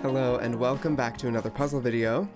Hello and welcome back to another puzzle video.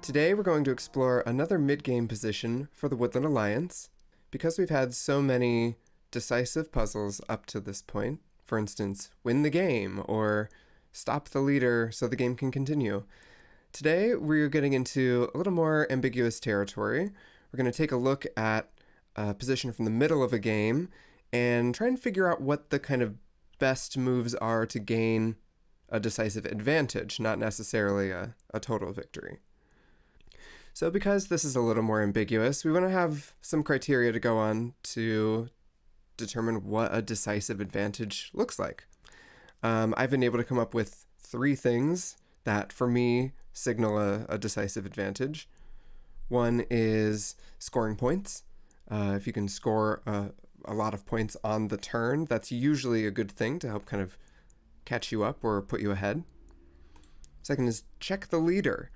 Today we're going to explore another mid-game position for the Woodland Alliance. Because we've had so many decisive puzzles up to this point, for instance, win the game or stop the leader so the game can continue, today we're getting into a little more ambiguous territory. We're going to take a look at a position from the middle of a game and try and figure out what the kind of best moves are to gain a decisive advantage, not necessarily a total victory. So because this is a little more ambiguous, we want to have some criteria to go on to determine what a decisive advantage looks like. I've been able to come up with 3 things that, for me, signal a decisive advantage. One is scoring points. If you can score a lot of points on the turn, that's usually a good thing to help kind of catch you up or put you ahead. Second is check the leader.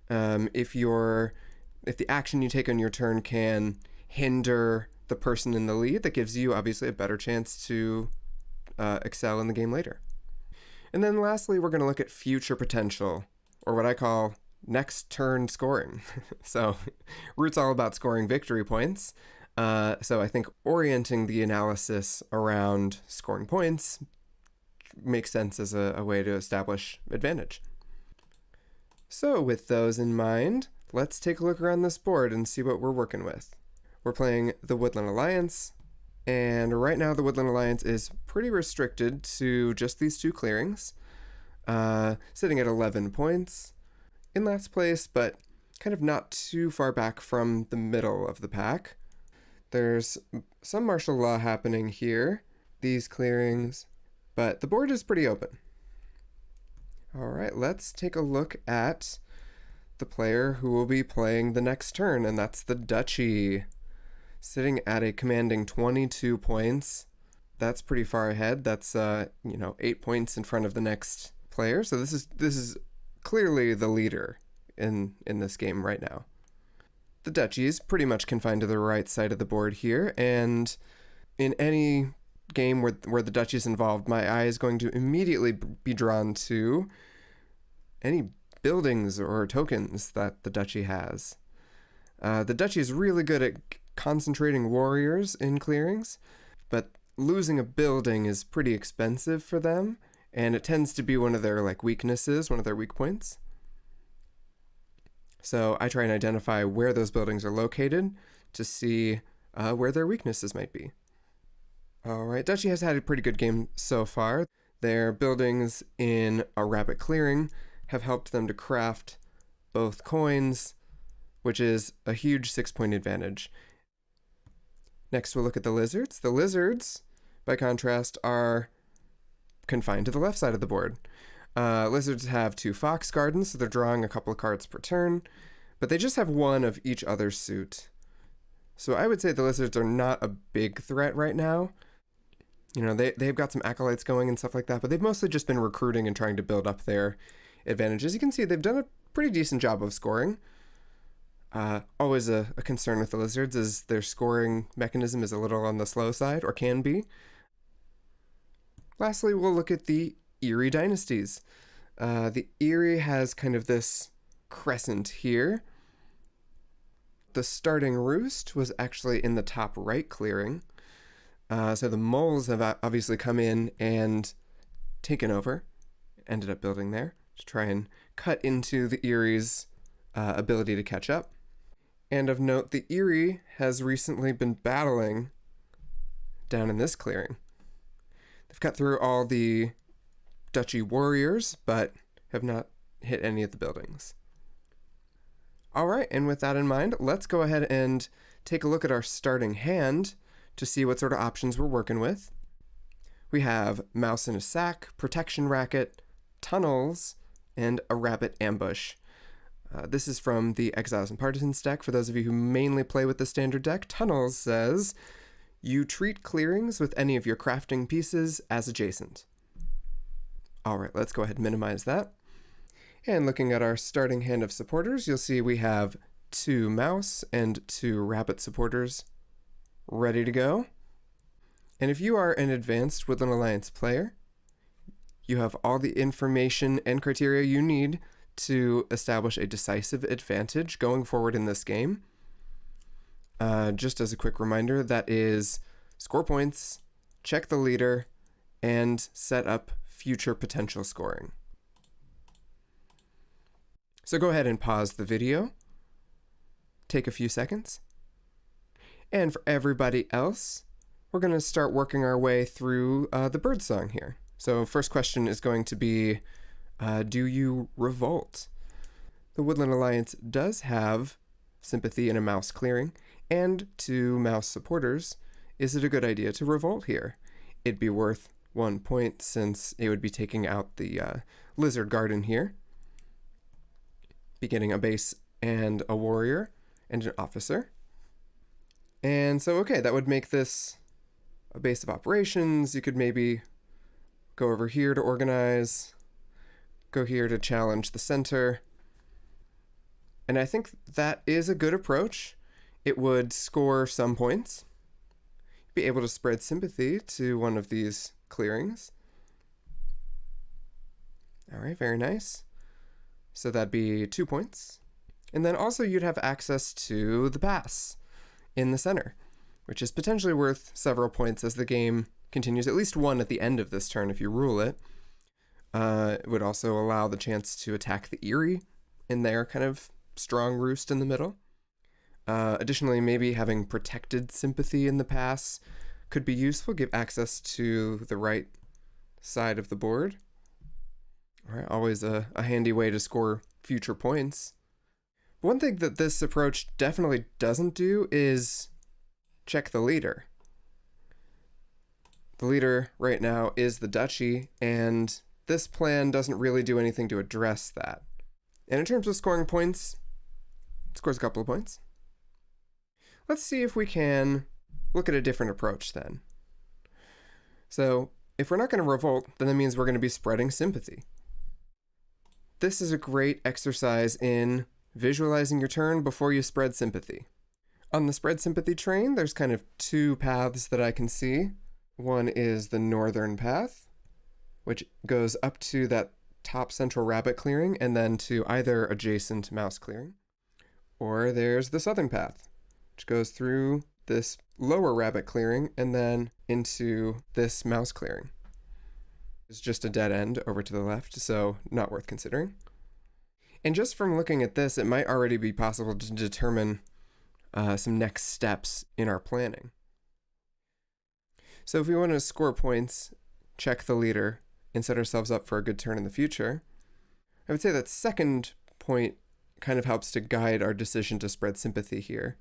If the action you take on your turn can hinder the person in the lead, that gives you obviously a better chance to excel in the game later. And then lastly, we're going to look at future potential, or what I call next turn scoring. So Root's all about scoring victory points. So I think orienting the analysis around scoring points makes sense as a way to establish advantage. So with those in mind, let's take a look around this board and see what we're working with. We're playing the Woodland Alliance, and right now the Woodland Alliance is pretty restricted to just these 2 clearings, sitting at 11 points in last place, but kind of not too far back from the middle of the pack. There's some martial law happening here, these clearings, but the board is pretty open. All right, let's take a look at the player who will be playing the next turn, and that's the Duchy. Sitting at a commanding 22 points. That's pretty far ahead. That's 8 points in front of the next player. So this is clearly the leader in this game right now. The Duchy is pretty much confined to the right side of the board here, and in any game where the Duchy is involved, my eye is going to immediately be drawn to any buildings or tokens that the Duchy has. The Duchy is really good at concentrating warriors in clearings, but losing a building is pretty expensive for them, and it tends to be one of their weaknesses, one of their weak points. So I try and identify where those buildings are located to see where their weaknesses might be. All right, Duchy has had a pretty good game so far. Their buildings in a rabbit clearing have helped them to craft both coins, which is a huge 6-point advantage. Next, we'll look at the lizards. The lizards, by contrast, are confined to the left side of the board. Lizards have 2 fox gardens, so they're drawing a couple of cards per turn, but they just have 1 of each other's suit. So I would say the lizards are not a big threat right now. They've got some acolytes going and stuff like that, but they've mostly just been recruiting and trying to build up their advantages. You can see they've done a pretty decent job of scoring. Always a concern with the lizards is their scoring mechanism is a little on the slow side, or can be. Lastly, we'll look at the Eyrie Dynasties. The Eyrie has kind of this crescent here. The starting roost was actually in the top right clearing. So the moles have obviously come in and taken over, ended up building there to try and cut into the Eyrie's ability to catch up. And of note, the Eyrie has recently been battling down in this clearing. They've cut through all the Duchy warriors, but have not hit any of the buildings. All right, and with that in mind, let's go ahead and take a look at our starting hand to see what sort of options we're working with. We have Mouse in a Sack, Protection Racket, Tunnels, and a Rabbit Ambush. This is from the Exiles and Partisans deck. For those of you who mainly play with the standard deck, Tunnels says, you treat clearings with any of your crafting pieces as adjacent. All right, let's go ahead and minimize that. And looking at our starting hand of supporters, you'll see we have 2 mouse and 2 rabbit supporters ready to go. And if you are an advanced Woodland Alliance player, you have all the information and criteria you need to establish a decisive advantage going forward in this game. Just as a quick reminder, that is score points, check the leader, and set up future potential scoring. So go ahead and pause the video, take a few seconds, and for everybody else, we're going to start working our way through the bird song here. So first question is going to be, do you revolt? The Woodland Alliance does have sympathy and a mouse clearing, and to mouse supporters, is it a good idea to revolt here? It'd be worth 1 point since it would be taking out the lizard garden here, be getting a base and a warrior and an officer. And so, okay, that would make this a base of operations. You could maybe go over here to organize, go here to challenge the center. And I think that is a good approach. It would score some points. Be able to spread sympathy to one of these clearings. All right, very nice. So that'd be 2 points. And then also you'd have access to the pass in the center, which is potentially worth several points as the game continues, at least 1 at the end of this turn if you rule it. It would also allow the chance to attack the Eyrie in their kind of strong roost in the middle. Additionally, maybe having protected sympathy in the pass could be useful, give access to the right side of the board. All right, always a handy way to score future points. One thing that this approach definitely doesn't do is check the leader. The leader right now is the Duchy, and this plan doesn't really do anything to address that. And in terms of scoring points, it scores a couple of points. Let's see if we can look at a different approach then. So if we're not going to revolt, then that means we're going to be spreading sympathy. This is a great exercise in visualizing your turn before you spread sympathy. On the spread sympathy train, there's kind of 2 paths that I can see. One is the northern path, which goes up to that top central rabbit clearing and then to either adjacent mouse clearing. Or there's the southern path, which goes through this lower rabbit clearing and then into this mouse clearing. It's just a dead end over to the left, so not worth considering. And just from looking at this, it might already be possible to determine some next steps in our planning. So if we want to score points, check the leader, and set ourselves up for a good turn in the future, I would say that second point kind of helps to guide our decision to spread sympathy here.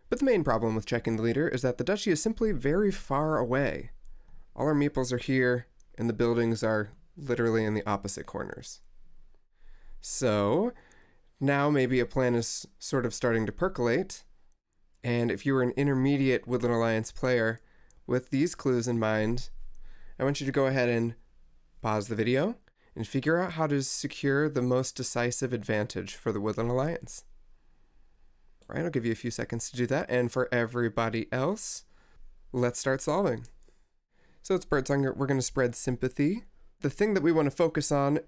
But the main problem with checking the leader is that the Duchy is simply very far away. All our meeples are here, and the buildings are literally in the opposite corners. So now maybe a plan is sort of starting to percolate, and if you were an intermediate Woodland Alliance player with these clues in mind, I want you to go ahead and pause the video and figure out how to secure the most decisive advantage for the Woodland Alliance. All right, I'll give you a few seconds to do that, and for everybody else, let's start solving. So it's birdsong, we're going to spread sympathy. The thing that we want to focus on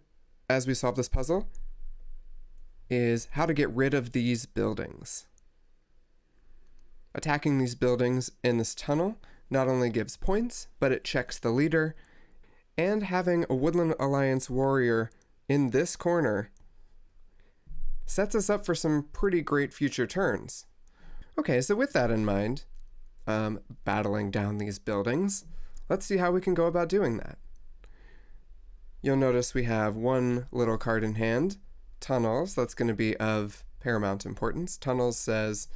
as we solve this puzzle is how to get rid of these buildings. Attacking these buildings in this tunnel not only gives points, but it checks the leader, and having a Woodland Alliance warrior in this corner sets us up for some pretty great future turns. Okay, so with that in mind, battling down these buildings, let's see how we can go about doing that. You'll notice we have 1 little card in hand, Tunnels. That's going to be of paramount importance. Tunnels says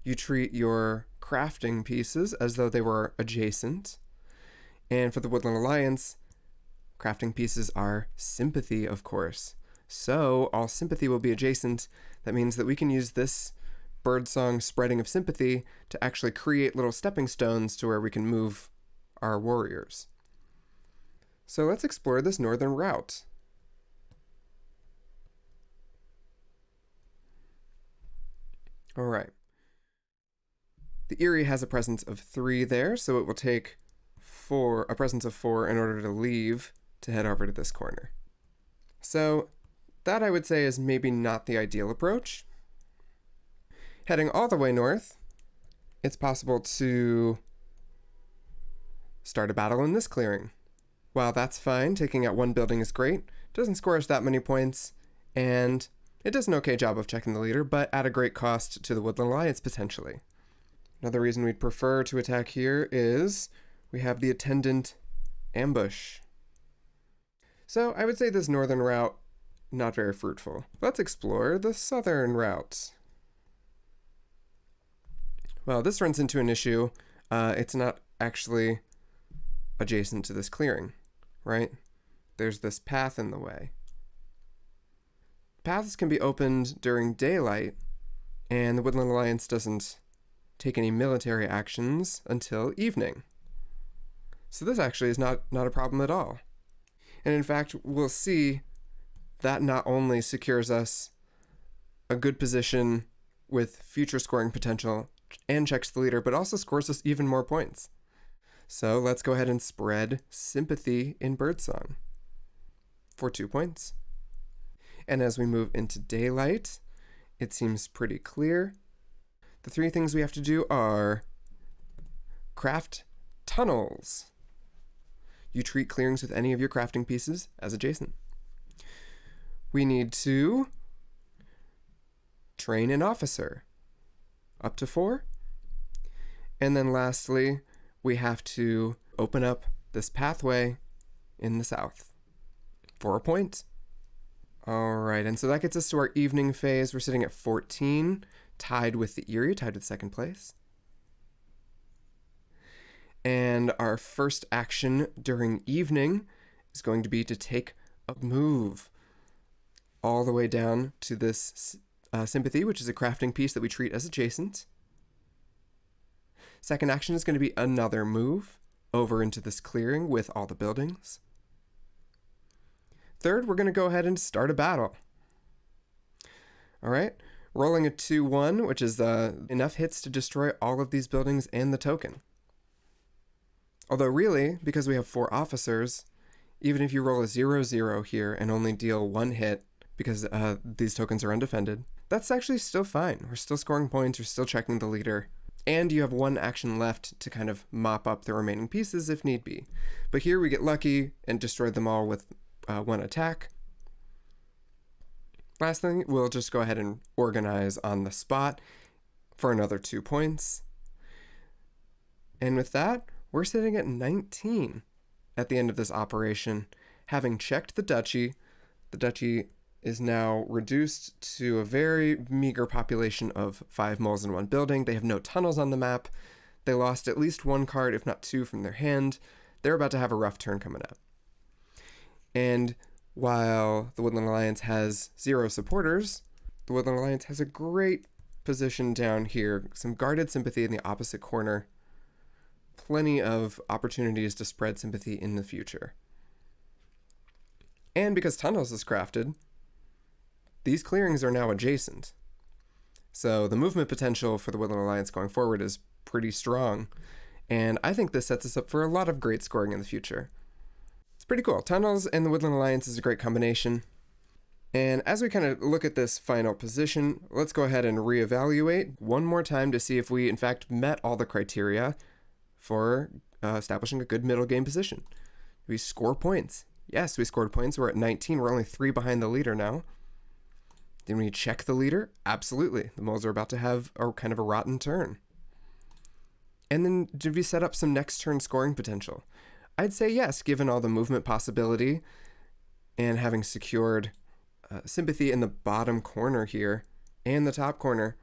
you treat your crafting pieces as though they were adjacent. And for the Woodland Alliance, crafting pieces are sympathy, of course. So all sympathy will be adjacent. That means that we can use this birdsong spreading of sympathy to actually create little stepping stones to where we can move our warriors. So let's explore this northern route. All right. The Eyrie has a presence of 3 there, so it will take a presence of 4 in order to leave to head over to this corner. So that, I would say, is maybe not the ideal approach. Heading all the way north, it's possible to start a battle in this clearing. While that's fine, taking out one building is great, doesn't score us that many points, and it does an okay job of checking the leader, but at a great cost to the Woodland Alliance potentially. Another reason we'd prefer to attack here is we have the attendant ambush. So I would say this northern route, not very fruitful. Let's explore the southern routes. Well, this runs into an issue. It's not actually adjacent to this clearing, right? There's this path in the way. Paths can be opened during daylight, and the Woodland Alliance doesn't take any military actions until evening. So this actually is not a problem at all. And in fact, we'll see that not only secures us a good position with future scoring potential and checks the leader, but also scores us even more points. So let's go ahead and spread sympathy in Birdsong for 2 points. And as we move into daylight, it seems pretty clear. The 3 things we have to do are craft tunnels. You treat clearings with any of your crafting pieces as adjacent. We need to train an officer, up to 4. And then lastly, we have to open up this pathway in the south for a point. All right, and so that gets us to our evening phase. We're sitting at 14, tied with the Eyrie, tied with second place. And our first action during evening is going to be to take a move all the way down to this sympathy, which is a crafting piece that we treat as adjacent. Second action is going to be another move over into this clearing with all the buildings. Third, we're going to go ahead and start a battle. All right, rolling a 2-1, which is enough hits to destroy all of these buildings and the token. Although really, because we have 4 officers, even if you roll a 0-0 here and only deal 1 hit because these tokens are undefended, that's actually still fine. We're still scoring points, we're still checking the leader, and you have 1 action left to kind of mop up the remaining pieces if need be. But here we get lucky and destroy them all with 1 attack. Last thing, we'll just go ahead and organize on the spot for another 2 points. And with that, we're sitting at 19 at the end of this operation. Having checked the Duchy is now reduced to a very meager population of 5 moles in 1 building. They have no tunnels on the map. They lost at least 1 card, if not 2, from their hand. They're about to have a rough turn coming up. And while the Woodland Alliance has 0 supporters, the Woodland Alliance has a great position down here. Some guarded sympathy in the opposite corner. Plenty of opportunities to spread sympathy in the future. And because tunnels is crafted, these clearings are now adjacent. So the movement potential for the Woodland Alliance going forward is pretty strong. And I think this sets us up for a lot of great scoring in the future. It's pretty cool. Tunnels and the Woodland Alliance is a great combination. And as we kind of look at this final position, let's go ahead and reevaluate one more time to see if we in fact met all the criteria for establishing a good middle game position. We score points. Yes, we scored points. We're at 19. We're only 3 behind the leader now. Did we check the leader? Absolutely. The moles are about to have a kind of a rotten turn. And then did we set up some next turn scoring potential? I'd say yes, given all the movement possibility and having secured sympathy in the bottom corner here and the top corner.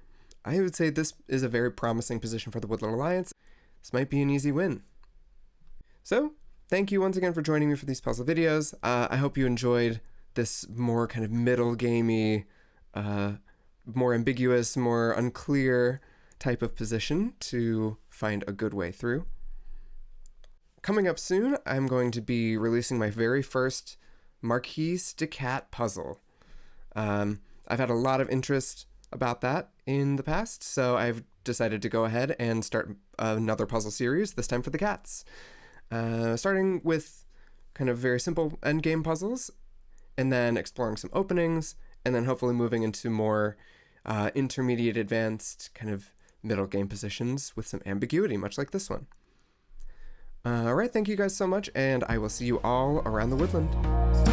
I would say this is a very promising position for the Woodland Alliance. This might be an easy win. So, thank you once again for joining me for these puzzle videos. I hope you enjoyed this more kind of middle gamey, more ambiguous, more unclear type of position to find a good way through. Coming up soon, I'm going to be releasing my very first Marquise de Cat puzzle. I've had a lot of interest about that in the past, so I've decided to go ahead and start another puzzle series, this time for the cats. Starting with kind of very simple endgame puzzles, and then exploring some openings, and then hopefully moving into more intermediate advanced kind of middle game positions with some ambiguity, much like this one. All right, thank you guys so much, and I will see you all around the woodland.